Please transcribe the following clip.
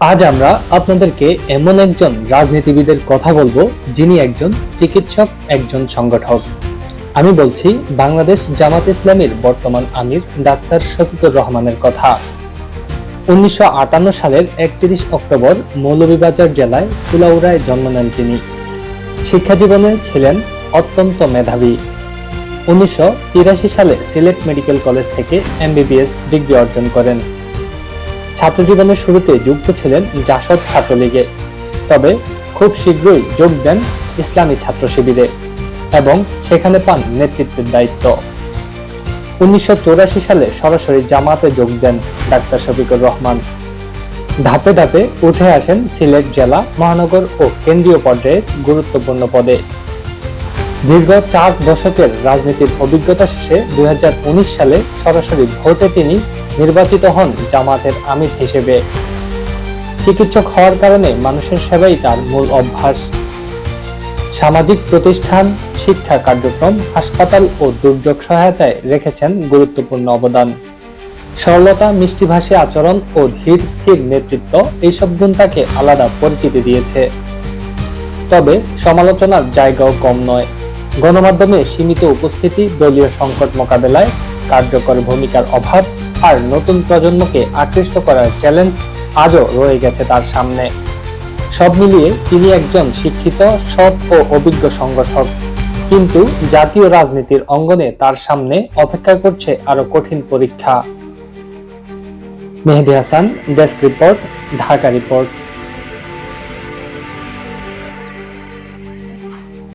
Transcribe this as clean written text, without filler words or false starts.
আজ আমরা আপনাদেরকে এমন একজন রাজনীতিবিদের কথা বলবো যিনি একজন চিকিৎসক, একজন সংগঠক। আমি বলছি বাংলাদেশ জামাত ইসলামীর বর্তমান আমির ডাক্তার শফিকুর রহমানের কথা। 1958 সালের 31 অক্টোবর মৌলভীবাজার জেলায় কুলাউড়ায় জন্ম নেন তিনি। শিক্ষা জীবনে ছিলেন অত্যন্ত মেধাবী। 1983 সালে সিলেট মেডিকেল কলেজ থেকে MBBS ডিগ্রি অর্জন করেন। ছাত্র জীবনের শুরুতে যুক্ত ছিলেন জাসদ ছাত্রলীগে, তবে খুব শীঘ্রই যোগ দেন ইসলামী ছাত্র শিবিরে এবং সেখানে পান নেতৃত্বের দায়িত্ব। 1984 সালে সরাসরি জামাতে যোগ দেন ডাক্তার শফিকুর রহমান। ধাপে ধাপে উঠে আসেন সিলেট জেলা, মহানগর ও কেন্দ্রীয় পর্যায়ে গুরুত্বপূর্ণ পদে। দীর্ঘ 4 দশকের রাজনীতির অভিজ্ঞতা শেষে 2019 সালে সরাসরি ভোটে তিনি নির্বাচিত হন জামাতের আমির হিসেবে। চিকিৎসক হওয়ার কারণে মানুষের সেবাই তার মূল অভ্যাস। সামাজিক প্রতিষ্ঠান, শিক্ষা কার্যক্রম, হাসপাতাল ও দুর্যোগ সহায়তায় রেখেছেন গুরুত্বপূর্ণ অবদান। সরলতা, মিষ্টিভাষী আচরণ ও ধীর স্থির নেতৃত্ব এইসব গুণ তাকে আলাদা পরিচিতি দিয়েছে। তবে সমালোচনার জায়গাও কম নয়। গণমাধ্যমে সীমিত উপস্থিতি, দলীয় সংকট মোকাবেলায় কার্যকর ভূমিকার অভাব আর নতুন প্রজন্মকে আকৃষ্ট করার চ্যালেঞ্জ আজও রয়ে গেছে তার সামনে। সব মিলিয়ে তিনি একজন শিক্ষিত, সৎ ও অভিজ্ঞ সংগঠক, কিন্তু জাতীয় রাজনীতির অঙ্গনে তার সামনে অপেক্ষা করছে আরো কঠিন পরীক্ষা। Mehedi Hasan, desk report, Dhaka report.